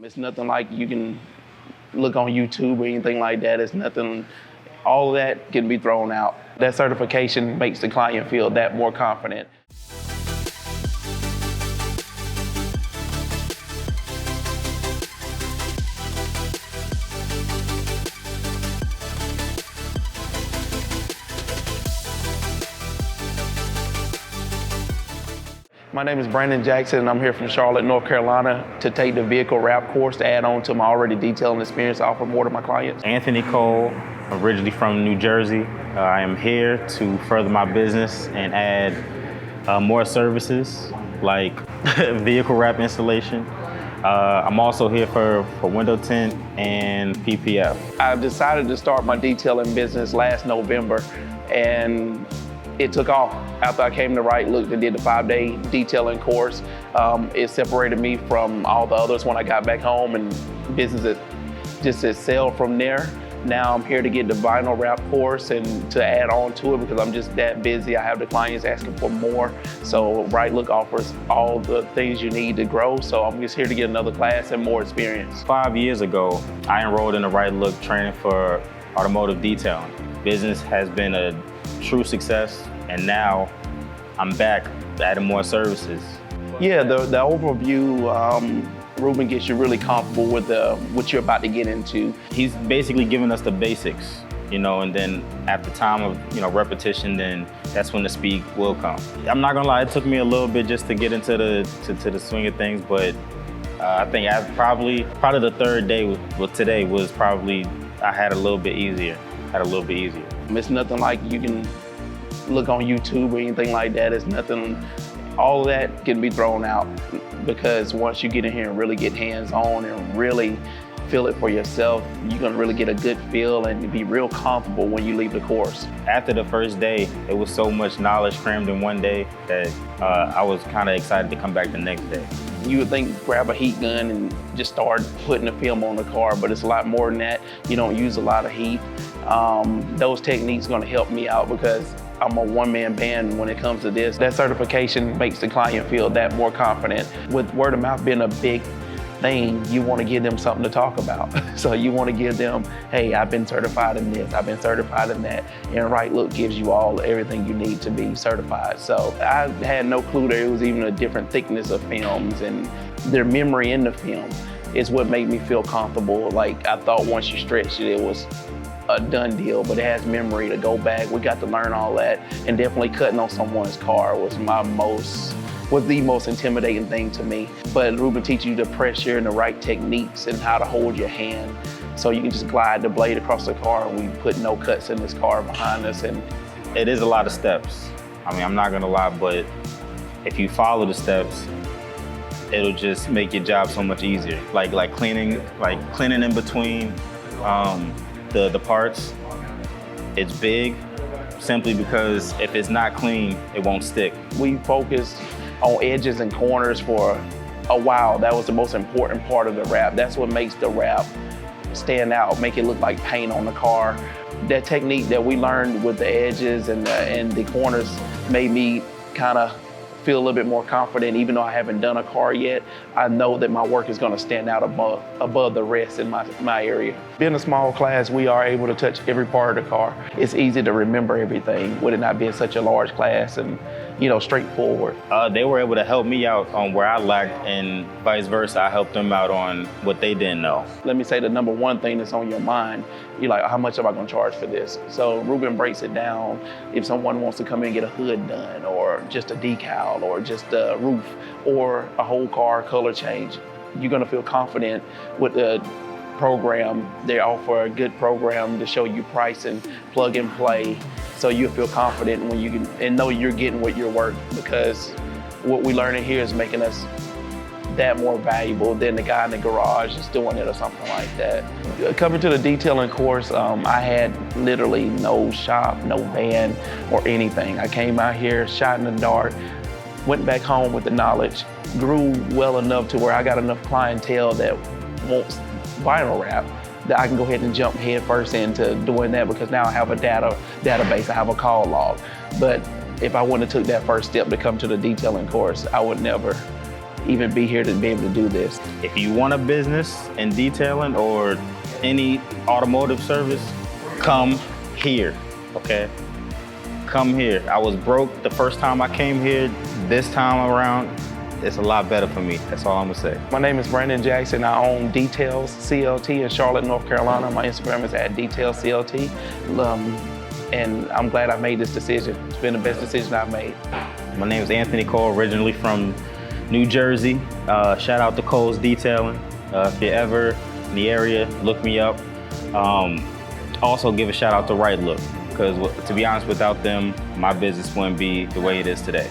It's nothing like you can look on YouTube or anything like that. It's nothing, all of that can be thrown out. That certification makes the client feel that more confident. My name is Brandon Jackson, and I'm here from Charlotte, North Carolina to take the vehicle wrap course to add on to my already detailing experience to offer more to my clients. Anthony Cole, originally from New Jersey. I am here to further my business and add more services like vehicle wrap installation. I'm also here for window tint and PPF. I decided to start my detailing business last November, and it took off. After I came to Right Look and did the 5-day detailing course, it separated me from all the others when I got back home, and business just excelled from there. Now I'm here to get the vinyl wrap course and to add on to it because I'm just that busy. I have the clients asking for more. So Right Look offers all the things you need to grow. So I'm just here to get another class and more experience. 5 years ago, I enrolled in the Right Look training for automotive detailing. Business has been a true success, and now I'm back adding more services. Yeah, the overview, Ruben gets you really comfortable with what you're about to get into. He's basically giving us the basics, and then at the time of repetition, then that's when the speed will come. I'm not gonna lie, it took me a little bit just to get into the swing of things, but I think probably the third day with today was probably I had a little bit easier. It's nothing like you can look on YouTube or anything like that. It's nothing, all of that can be thrown out because once you get in here and really get hands-on and really feel it for yourself, you're gonna really get a good feel and be real comfortable when you leave the course. After the first day, it was so much knowledge crammed in one day that I was kind of excited to come back the next day. You would think grab a heat gun and just start putting the film on the car, but it's a lot more than that. You don't use a lot of heat. Those techniques are gonna help me out because I'm a one-man band when it comes to this. That certification makes the client feel that more confident. With word of mouth being a big thing, you want to give them something to talk about. So you want to give them, hey, I've been certified in this, I've been certified in that. And Right Look gives you everything you need to be certified. So I had no clue there was even a different thickness of films, and their memory in the film is what made me feel comfortable. Like I thought once you stretched it, it was a done deal, but it has memory to go back. We got to learn all that, and definitely cutting on someone's car was the most intimidating thing to me. But Ruben teaches you the pressure and the right techniques and how to hold your hand so you can just glide the blade across the car, and we put no cuts in this car behind us. And it is a lot of steps. I mean, I'm not gonna lie, but if you follow the steps, it'll just make your job so much easier. Like cleaning in between the parts, it's big simply because if it's not clean, it won't stick. We focused on edges and corners for a while. That was the most important part of the wrap. That's what makes the wrap stand out, make it look like paint on the car. That technique that we learned with the edges and the corners made me kind of feel a little bit more confident. Even though I haven't done a car yet, I know that my work is gonna stand out above the rest in my area. Being a small class, we are able to touch every part of the car. It's easy to remember everything with it not being such a large class and straightforward. They were able to help me out on where I lacked, and vice versa, I helped them out on what they didn't know. Let me say the number one thing that's on your mind, you're like, how much am I gonna charge for this? So Ruben breaks it down. If someone wants to come in and get a hood done, or just a decal, or just a roof, or a whole car color change, you're gonna feel confident with the program. They offer a good program to show you pricing, plug and play, so you'll feel confident when you can and know you're getting what you're worth, because what we learning here is making us that more valuable than the guy in the garage just doing it or something like that. Coming to the detailing course, I had literally no shop, no van or anything. I came out here, shot in the dark, went back home with the knowledge, grew well enough to where I got enough clientele that wants vinyl wrap that I can go ahead and jump head first into doing that, because now I have a database, I have a call log. But if I wouldn't have took that first step to come to the detailing course, I would never even be here to be able to do this. If you want a business in detailing or any automotive service, come here, okay? Come here. I was broke the first time I came here. This time around, it's a lot better for me. That's all I'm gonna say. My name is Brandon Jackson. I own Details CLT in Charlotte, North Carolina. My Instagram is @DetailsCLT. And I'm glad I made this decision. It's been the best decision I've made. My name is Anthony Cole, originally from New Jersey. Shout out to Cole's Detailing. If you're ever in the area, look me up. Also give a shout out to Right Look, because to be honest, without them, my business wouldn't be the way it is today.